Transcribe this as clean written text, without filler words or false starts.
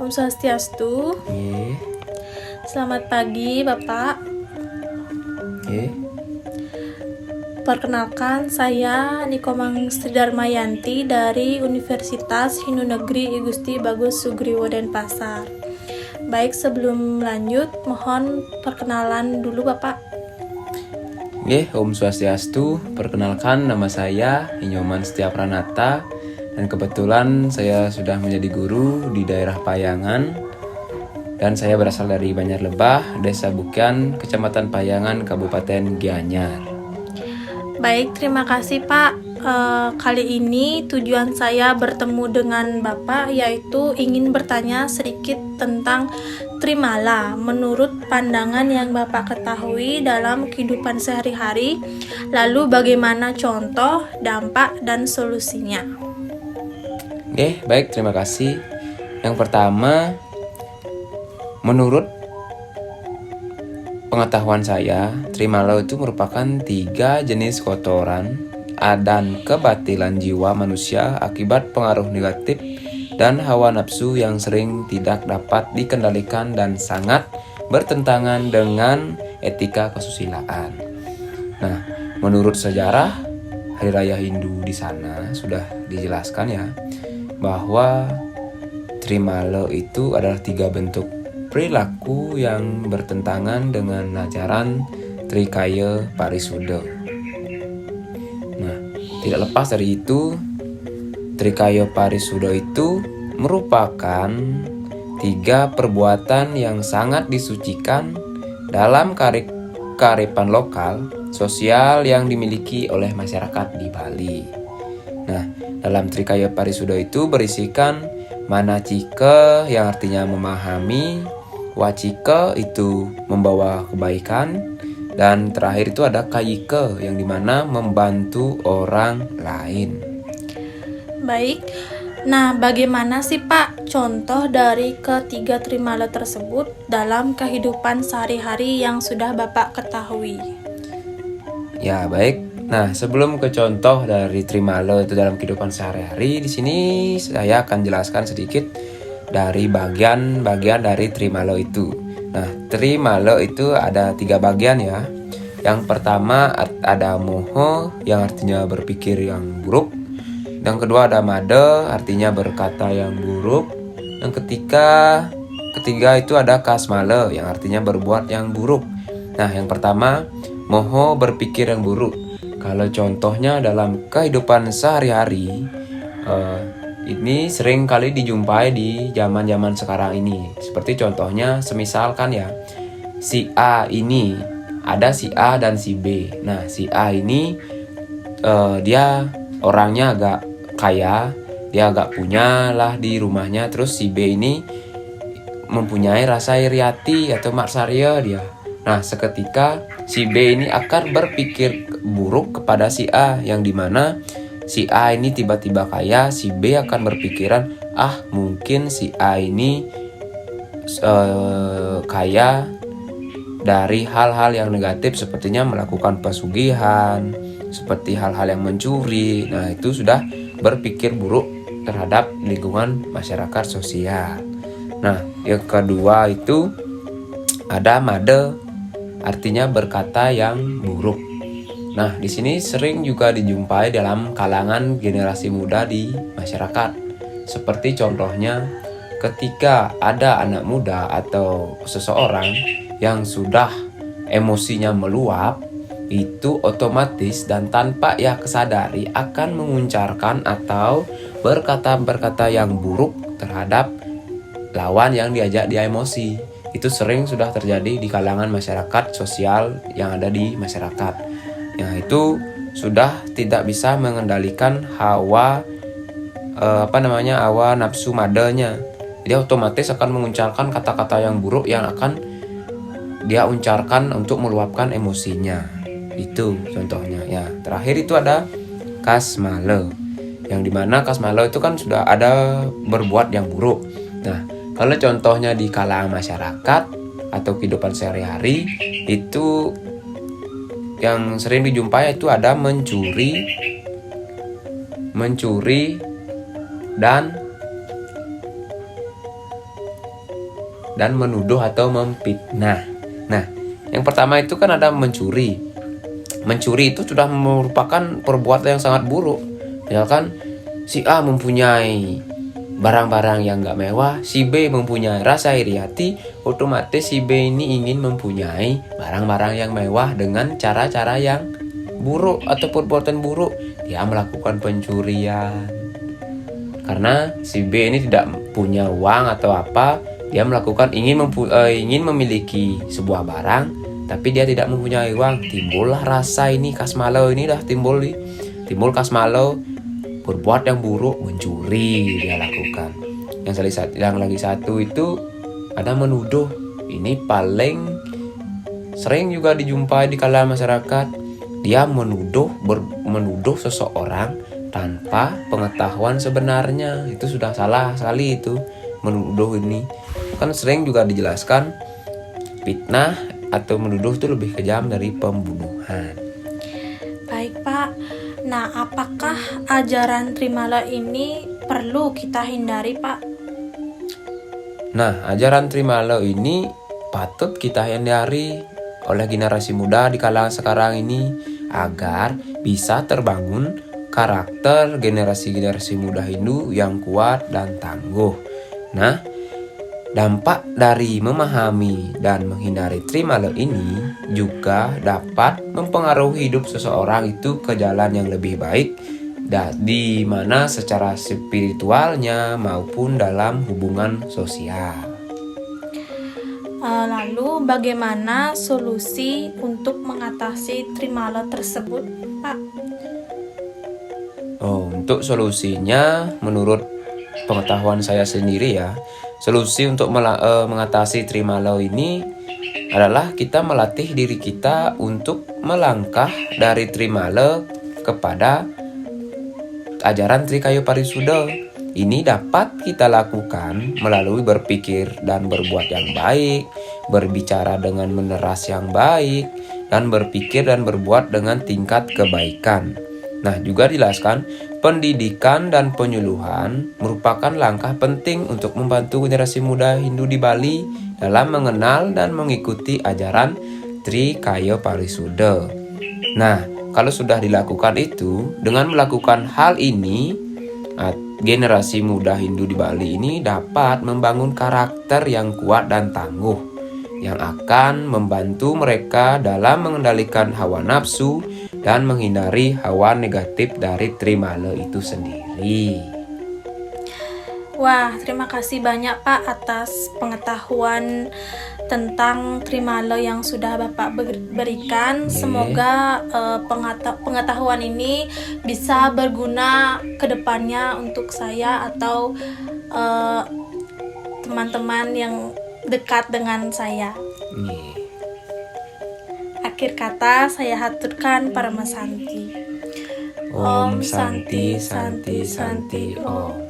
Om Swastiastu. Nggih. Selamat pagi, Bapak. Nggih. Perkenalkan, saya Nikomang Sri Darmayanti dari Universitas Hindu Negeri I Gusti Bagus Sugriwo Denpasar. Baik, sebelum lanjut, mohon perkenalan dulu, Bapak. Nggih, Om Swastiastu. Perkenalkan, nama saya Inyoman Setia Pranata, dan kebetulan saya sudah menjadi guru di daerah Payangan, dan saya berasal dari Banjarlebah, Desa Bukian, Kecamatan Payangan, Kabupaten Gianyar. Baik, terima kasih, Pak. Kali ini tujuan saya bertemu dengan Bapak yaitu ingin bertanya sedikit tentang Trimala menurut pandangan yang Bapak ketahui dalam kehidupan sehari-hari, lalu bagaimana contoh, dampak, dan solusinya. Oke, baik, terima kasih. Yang pertama, menurut pengetahuan saya, Trimala itu merupakan 3 jenis kotoran dan kebatilan jiwa manusia akibat pengaruh negatif dan hawa nafsu yang sering tidak dapat dikendalikan dan sangat bertentangan dengan etika kesusilaan. Nah, menurut sejarah Hari Raya Hindu di sana sudah dijelaskan ya, bahwa Trimala itu adalah 3 bentuk perilaku yang bertentangan dengan ajaran Trikaya Parisuddha. Nah, tidak lepas dari itu, Trikaya Parisuddha itu merupakan 3 perbuatan yang sangat disucikan dalam kearifan lokal sosial yang dimiliki oleh masyarakat di Bali. Nah, dalam Trikaya Parisuddha itu berisikan manacika yang artinya memahami, wacika itu membawa kebaikan, dan terakhir itu ada kayika yang dimana membantu orang lain. Baik, nah bagaimana sih Pak contoh dari ketiga Trimala tersebut dalam kehidupan sehari-hari yang sudah Bapak ketahui? Ya, baik. Nah, sebelum ke contoh dari Trimala itu dalam kehidupan sehari-hari, di sini saya akan jelaskan sedikit dari bagian-bagian dari Trimala itu. Nah, Trimala itu ada 3 bagian ya. Yang pertama ada moho yang artinya berpikir yang buruk. Yang kedua ada mada artinya berkata yang buruk. Yang ketiga itu ada kasmala yang artinya berbuat yang buruk. Nah, yang pertama moho berpikir yang buruk. Kalau contohnya dalam kehidupan sehari-hari, ini sering kali dijumpai di zaman-zaman sekarang ini. Seperti contohnya, semisalkan ya, si A ini, ada si A dan si B. Nah, si A ini dia orangnya agak kaya, dia agak punya lah di rumahnya. Terus si B ini mempunyai rasa iri hati atau matsarya dia. Nah, seketika si B ini akan berpikir buruk kepada si A, yang dimana si A ini tiba-tiba kaya, si B akan berpikiran, mungkin si A ini kaya dari hal-hal yang negatif, sepertinya melakukan pesugihan, seperti hal-hal yang mencuri. Nah, itu sudah berpikir buruk terhadap lingkungan masyarakat sosial. Nah, yang kedua itu ada mada, artinya berkata yang buruk. Nah, di sini sering juga dijumpai dalam kalangan generasi muda di masyarakat. Seperti contohnya, ketika ada anak muda atau seseorang yang sudah emosinya meluap, itu otomatis dan tanpa ia kesadari akan menguncarkan atau berkata-berkata yang buruk terhadap lawan yang diajak dia emosi. Itu sering sudah terjadi di kalangan masyarakat sosial yang ada di masyarakat. Yang itu sudah tidak bisa mengendalikan hawa nafsu madanya. Dia otomatis akan mengucapkan kata-kata yang buruk yang akan dia ucapkan untuk meluapkan emosinya. Itu contohnya ya. Terakhir itu ada kasmala, yang dimana kasmala itu kan sudah ada berbuat yang buruk. Nah, kalau contohnya di kalangan masyarakat atau kehidupan sehari-hari, itu yang sering dijumpai itu ada mencuri dan dan menuduh atau memfitnah. Nah, yang pertama itu kan ada mencuri. Mencuri itu sudah merupakan perbuatan yang sangat buruk. Misalkan si A mempunyai barang-barang yang gak mewah, si B mempunyai rasa iri hati, otomatis si B ini ingin mempunyai barang-barang yang mewah dengan cara-cara yang buruk atau perbuatan buruk. Dia melakukan pencurian. Karena si B ini tidak punya uang atau apa, dia melakukan ingin memiliki sebuah barang, tapi dia tidak mempunyai uang. Timbullah rasa ini kasmalau ini dah timbul kasmalau, berbuat yang buruk, mencuri dia lakukan. Yang lagi satu itu ada menuduh. Ini paling sering juga dijumpai di kalangan masyarakat. Dia menuduh seseorang tanpa pengetahuan sebenarnya. Itu sudah salah sekali itu. Menuduh ini kan sering juga dijelaskan fitnah atau menuduh itu lebih kejam dari pembunuhan. Baik Pak, nah apakah ajaran terimalah ini perlu kita hindari Pak? Nah, ajaran terimalah ini patut kita hindari oleh generasi muda di kalangan sekarang ini agar bisa terbangun karakter generasi-generasi muda Hindu yang kuat dan tangguh. Nah, dampak dari memahami dan menghindari trimala ini juga dapat mempengaruhi hidup seseorang itu ke jalan yang lebih baik, di mana secara spiritualnya maupun dalam hubungan sosial. Lalu bagaimana solusi untuk mengatasi trimala tersebut, Pak? Untuk solusinya menurut pengetahuan saya sendiri ya, solusi untuk mengatasi trimala ini adalah kita melatih diri kita untuk melangkah dari trimala kepada ajaran Trikaya Parisuddha. Ini dapat kita lakukan melalui berpikir dan berbuat yang baik, berbicara dengan meneras yang baik, dan berpikir dan berbuat dengan tingkat kebaikan. Nah, juga dijelaskan, pendidikan dan penyuluhan merupakan langkah penting untuk membantu generasi muda Hindu di Bali dalam mengenal dan mengikuti ajaran Trikaya Parisuddha. Nah, kalau sudah dilakukan itu, dengan melakukan hal ini, generasi muda Hindu di Bali ini dapat membangun karakter yang kuat dan tangguh, yang akan membantu mereka dalam mengendalikan hawa nafsu dan menghindari hawa negatif dari trimala itu sendiri. Wah, terima kasih banyak Pak atas pengetahuan tentang trimala yang sudah Bapak berikan. Semoga pengetahuan ini bisa berguna ke depannya untuk saya atau teman-teman yang dekat dengan saya. Akhir kata saya haturkan Paramasanti. Om Santi Santi Santi Om.